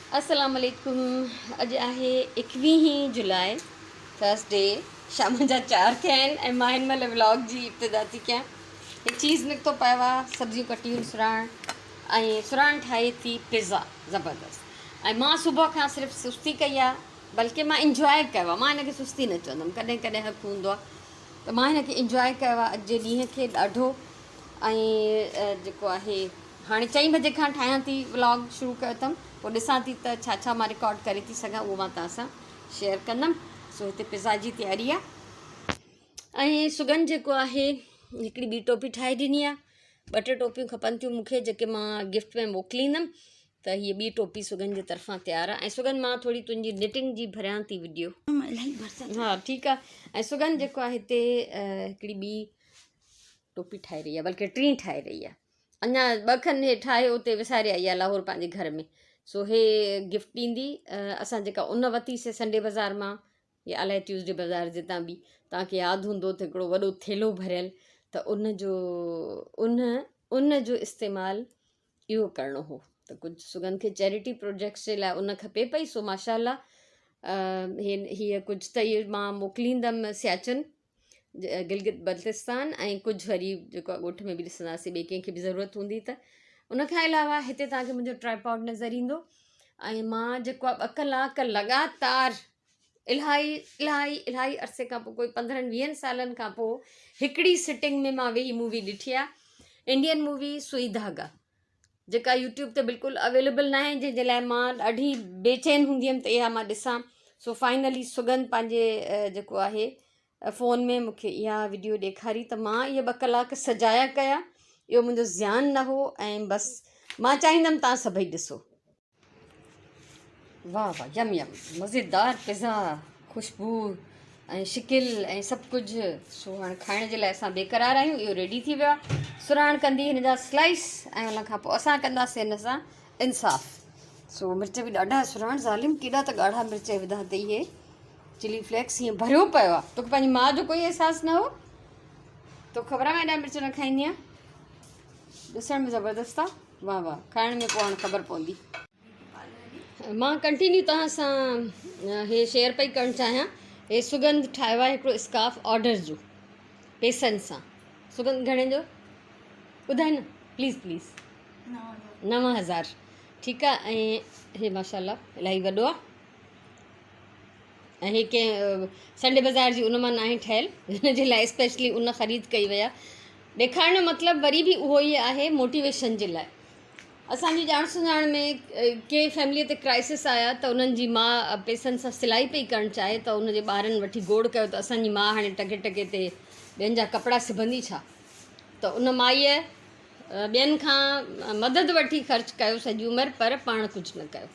अस्सलाम वालेकुम। अॼु आहे 21 जुलाई थर्सडे, शाम जा 4 थिया आहिनि ऐं मां हिन महिल व्लॉग जी इब्तिदा थी कयां। हिकु चीज़ निकितो पियो आहे, सब्जियूं कटियूं सुराण ऐं सुराण ठाहे थी पिज़्ज़ा ज़बरदस्त। ऐं मां सुबुह खां सिर्फ़ु सुस्ती कई आहे, बल्कि मां इंजॉय कयो आहे। मां हिनखे सुस्ती न चवंदमि, कॾहिं कॾहिं हक़ हूंदो आहे त मां हिनखे इंजॉय कयो आहे अॼु जे ॾींहं खे ॾाढो। ऐं जेको आहे हाणे 4 बजे खां ठाहियां थी, व्लॉग शुरू कयो अथमि, पोइ ॾिसां थी त छा छा मां रिकॉर्ड करे थी सघां, उहो मां तव्हां सां शेयर कंदमि। सो हिते पिज़्ज़ा जी तयारी आहे। ऐं सुगन जेको आहे हिकिड़ी ॿी टोपी ठाहे ॾिनी आहे। 2 टोपियूं खपनि थियूं मूंखे, जेके मां गिफ्ट में मोकिलींदमि, त हीअ ॿी टोपी सुगन जे तरफ़ां तयारु आहे। ऐं सुगन मां थोरी तुंहिंजी निटिंग जी भरियां थी वीडियो। हा ठीकु आहे। ऐं सुगन जेको आहे हिते हिकिड़ी ॿी टोपी ठाहे रही आहे, बल्कि 3 ठाहे रही आहे। अञा 2 खनि हे ठाहे उते विसारे आई आहे लाहौर पंहिंजे घर में। सो हे गिफ्ट ॾींदी। असां जेका उन वरितीसीं संडे बाज़ार मां, या अलाए ट्यूसडे बाज़ार जितां बि, तव्हांखे यादि हूंदो त हिकिड़ो वॾो थेलो भरियल, त उन जो इस्तेमालु इहो करिणो हो। त कुझु सुगन खे चैरिटी प्रोजेक्ट्स जे लाइ उन खपे पई। सो माशाल्लाह हीअ कुझु त इहो मां मोकिलींदमि सियाचिन गिलगित बल्तिस्तान, ऐं कुझु वरी जेको आहे ॻोठ में बि ॾिसंदासीं, ॿिए कंहिंखे बि ज़रूरत हूंदी त। उन खां अलावा हिते तव्हांखे मुंहिंजो ट्राईपॉड नज़र ईंदो। ऐं मां जेको आहे 2 कलाक लॻातार इलाही अरसे खां पोइ, कोई 15-20 सालनि खां पोइ हिकिड़ी सिटिंग में मां वेही मूवी ॾिठी आहे। इंडियन मूवी सुई धागा, जेका यूट्यूब ते बिल्कुलु अवेलेबल न आहे, जंहिंजे लाइ मां ॾाढी बेचैन हूंदी हुअमि त इहा मां ॾिसां। सो फाइनली सुगन पंहिंजे जेको आहे फ़ोन में मूंखे इहा वीडियो ॾेखारी, त मां इहे 2 कलाक सजाया कया। इहो मुंहिंजो ज़्यान न हो, ऐं बसि मां चाहींदमि तव्हां सभई ॾिसो। वाह वाह, यम यम, मज़ेदार पिज़्ज़ा, ख़ुशबू ऐं शिकिल ऐं सभु कुझु। सो हाणे खाइण जे लाइ असां बेक़रार आहियूं। इहो रेडी थी वियो आहे। सुराण कंदी हिन जा स्लाइस, ऐं उन खां पोइ असां कंदासीं हिन सां इंसाफ़। सो मिर्च बि ॾाढा, सुराण ज़ालिम केॾा त ॻाढ़ा मिर्च विधा अथई। इहे चिली फ्लेक्स हीअं भरियो पियो आहे। तोखे पंहिंजी माउ जो कोई अहसासु न हो? तो ख़बर आहे मां एॾा मिर्च न खाईंदी आहियां। ॾिसण में ज़बरदस्त आहे। वाह वाह, खाइण में पोइ हाणे ख़बर पवंदी। मां कंटिन्यू तव्हां सां हे शेयर पई करणु चाहियां। हे सुगंध ठाहियो आहे हिकिड़ो स्कार्फ ऑर्डर जो, पेसनि सां। सुगंध घणे जो ॿुधाए न, प्लीज़ 9,000। ठीकु आहे। ऐं हे माशाल्लाह इलाही वॾो आहे। ऐं हे कंहिं संडे बाज़ार जी उन मां न आहे ठहियलु, हिन जे लाइ स्पेशली उन ख़रीद कई वई आहे। ॾेखारण जो मतिलबु वरी बि उहो ई आहे, मोटिवेशन जे लाइ। असांजी ॼाण सुञाण में कंहिं फैमिलीअ ते क्राइसिस आया त उन्हनि जी माउ पेसनि सां सिलाई पई करणु चाहे, त उनजे ॿारनि वठी गोड़ कयो त असांजी माउ हाणे टके टके ते ॿियनि जा कपिड़ा सिबंदी छा। त उन माईअ ॿियनि खां मदद वठी ख़र्चु कयो सॼी उमिरि, पर पाण कुझु न कयो।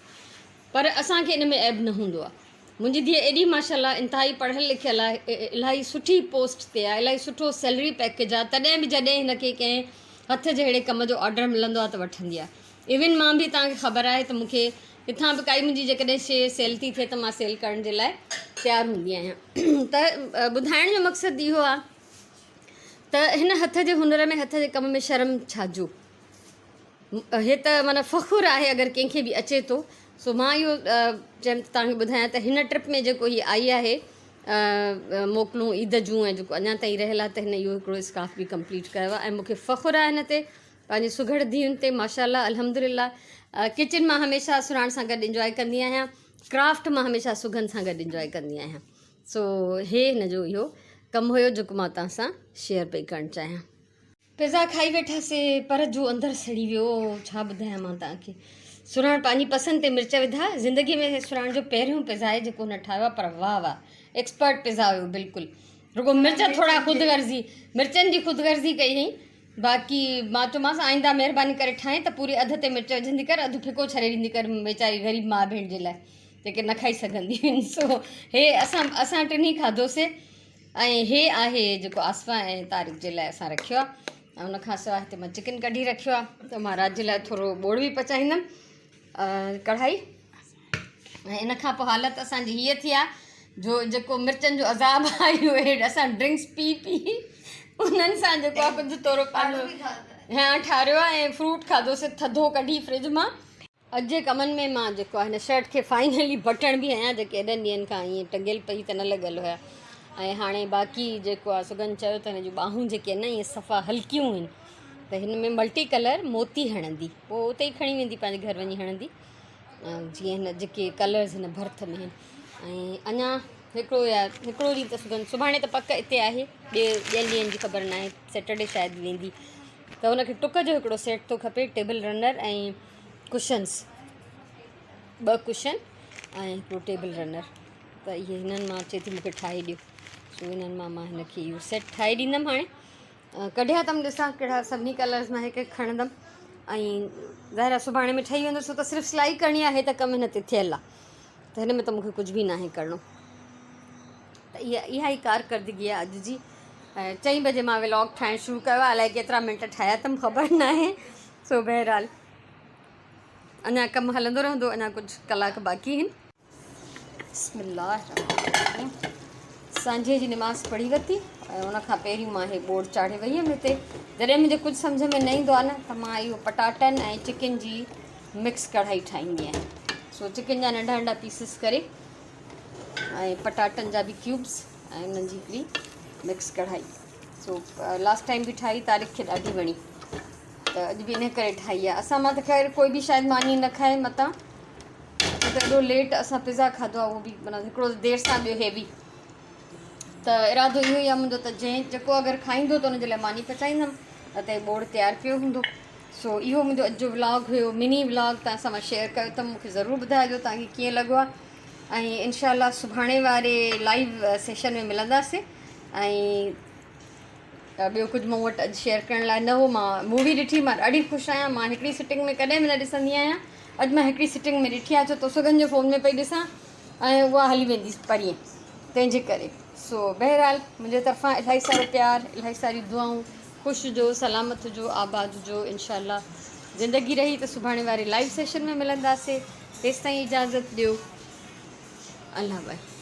पर असांखे इन में ऐब न हूंदो आहे। मुंहिंजी धीअ एॾी माशाल्लाह इंतिहाई पढ़ियलु लिखियलु आहे, इलाही सुठी पोस्ट ते आहे, इलाही सुठो सैलरी पैकेज आहे, तॾहिं बि जॾहिं हिनखे कंहिं हथ जहिड़े कम जो ऑडर मिलंदो आहे त वठंदी आहे। इवन मां बि, तव्हांखे ख़बर आहे त मूंखे किथां बि काई मुंहिंजी जेकॾहिं शइ सेल थी थिए त मां सेल करण जे लाइ तयारु हूंदी आहियां। त ॿुधाइण जो मक़सदु इहो आहे त हिन हथ जे हुनर में, हथ जे कम में शर्म छाजो। हे त माना फ़ख़ुरु आहे अगरि कंहिंखे बि अचे थो। सो मां इहो तव्हांखे ॿुधायां त हिन ट्रिप में जेको हीअ आई आहे मोकलूं ईद जूं, ऐं जेको अञा ताईं रहियल आहे, त हिन इहो हिकिड़ो स्कार्फ बि कंप्लीट कयो आहे। ऐं मूंखे फ़ख़ुरु आहे हिन ते, पंहिंजी सुघड़ धीउनि ते माशाल्लाह अल्हम्दुलिल्लाह। किचन मां हमेशह सुराण सां गॾु इंजॉय कंदी आहियां, क्राफ्ट मां हमेशह सुगंध सां गॾु इंजॉय कंदी आहियां। सो हे हिन जो इहो कमु हुयो जेको मां तव्हां सां शेयर पई करणु चाहियां। पिज़्ज़ा खाई वेठासीं, पर जो अंदरि सड़ी वियो, छा ॿुधायां मां तव्हांखे। सुराण पंहिंजी पसंदि ते मिर्च विधा। ज़िंदगी में सुराण जो पहिरियों पिज़्ज़ा आहे जेको हुन ठाहियो आहे, पर वाह वाह, एक्सपर्ट पिज़्ज़ा हुयो बिल्कुलु। रुगो मिर्च थोरा ख़ुदिगर्ज़ी, मिर्चनि जी ख़ुदिगर्ज़ी कई हुई। बाक़ी मां चयोमांसि आईंदा महिरबानी करे ठाहे त पूरी अधु ते मिर्च विझंदी कर, अधु फिको छॾे ॾींदी कर वेचारी ग़रीब माउ भेण जे लाइ, जेके न खाई सघंदी आहिनि। सो हे असां टिनी खाधोसीं। ऐं हे आहे जेको आसफ़ा ऐं तारिक जे लाइ असां रखियो आहे। ऐं उनखां सवाइ हिते मां चिकन कढी रखियो आहे, त मां राति जे लाइ थोरो बोड़ बि पचाईंदमि कढ़ाई। ऐं इन खां पोइ हालति असांजी हीअ थी आहे, जो जेको मिर्चनि जो अज़ाब आहे उहे असां ड्रिंक्स पी उन्हनि सां जेको आहे कुझु थोरो पंहिंजो ठाहियो आहे। ऐं फ्रूट खाधोसीं थधो कढी फ्रिज मां। अॼु जे कमनि में मां जेको आहे हिन शर्ट खे फाइनली बटण बि आहियां जेके एॾनि ॾींहंनि खां ईअं टंगियल पई त न लॻल हुया। ऐं हाणे बाक़ी जेको आहे सुगन चयो त हिन जूं ॿाहूं जेके आहिनि न इहे सफ़ा हल्कियूं आहिनि, त हिन में मल्टी कलर मोती हणंदी, पोइ उते ई खणी वेंदी पंहिंजे घर वञी हणंदी, जीअं हिन जेके कलर्स हिन भर्थ में आहिनि। ऐं अञा हिकिड़ो ॾींहुं त सुभाणे त पक हिते आहे, ॿियनि ॾींहंनि जी ख़बर न आहे, सैटरडे शायदि वेंदी, त हुनखे टुक जो हिकिड़ो सेट थो खपे, टेबल रनर ऐं कुशन्स, 2 कुशन ऐं हिकिड़ो टेबल रनर। त इहे हिननि मां चए थी मूंखे ठाहे ॾियो, सो हिननि मां हिनखे इहो सेट ठाहे ॾींदमि। हाणे कढिया अथमि, ॾिसां कहिड़ा सभिनी कलर्स मां हिकु हिकु खणंदमि, ऐं ज़ाहिर सुभाणे में ठही वेंदो, छो त सिर्फ़ु सिलाई करणी आहे त कमु हिन ते थियल आहे, त हिन में त मूंखे कुझु बि न आहे करिणो। त इहा ई कारकर्दगी आहे अॼु जी। 4 बजे मां व्लॉग ठाहिणु शुरू कयो आहे, अलाए केतिरा मिंट ठाहिया अथमि ख़बर न आहे। सो बहरहाल अञा कमु हलंदो रहंदो, अञा कुझु कलाक बाक़ी आहिनि। बिस्मिल्लाह, सांझे जी निमाज़ पढ़ी वरिती ऐं उनखां पहिरियों मां इहे बोर्ड चाढ़े वई हुअमि हिते। जॾहिं मुंहिंजे कुझु सम्झ में न ईंदो आहे न, त मां इहो पटाटनि ऐं चिकन जी मिक्स कढ़ाई ठाहींदी आहियां। सो चिकन जा नंढा नंढा पीसिस करे ऐं पटाटनि जा बि क्यूब्स ऐं उन्हनि जी हिकिड़ी मिक्स कढ़ाई। सो लास्ट टाइम बि ठाही, तारीख़ खे ॾाढी वणी, त अॼु बि इन करे ठाही आहे। असां मां त ख़ैर कोई बि शायदि मानी न खाए मतां, त एॾो लेट असां पिज़्ज़ा खाधो आहे, उहो बि माना हिकिड़ो देरि सां, ॿियो हेवी। त इरादो इहो ई आहे मुंहिंजो, त जेको अगरि खाईंदो त हुनजे लाइ मानी पचाईंदमि, न त बोर्ड तयारु पियो हूंदो। सो इहो मुंहिंजो अॼु जो व्लॉग हुयो, मिनी व्लॉग तव्हां सां मां शेयर कयो, त मूंखे ज़रूरु ॿुधाइजो तव्हांखे कीअं लॻो आहे। ऐं इनशाला सुभाणे वारे लाइव सेशन में मिलंदासीं। ऐं ॿियो कुझु मूं वटि अॼु शेयर करण लाइ न हो। मां मूवी ॾिठी, मां ॾाढी ख़ुशि आहियां। मां हिकिड़ी सिटिंग में कॾहिं बि न ॾिसंदी आहियां, अॼु मां हिकिड़ी सिटिंग में ॾिठी आहे, छो त सुगन जो फ़ोन में पई ॾिसां ऐं उहा हली वेंदी परीअं, तंहिंजे करे। सो बहरहाल मुंहिंजे तरफ़ां इलाही सारो प्यार, इलाही सारियूं दुआऊं, ख़ुशि जो, सलामत जो, आबाद जो। इनशाला ज़िंदगी रही त सुभाणे वारे लाइव सेशन में मिलंदासीं। तेसिताईं इजाज़त ॾियो, अल्लाह बाए।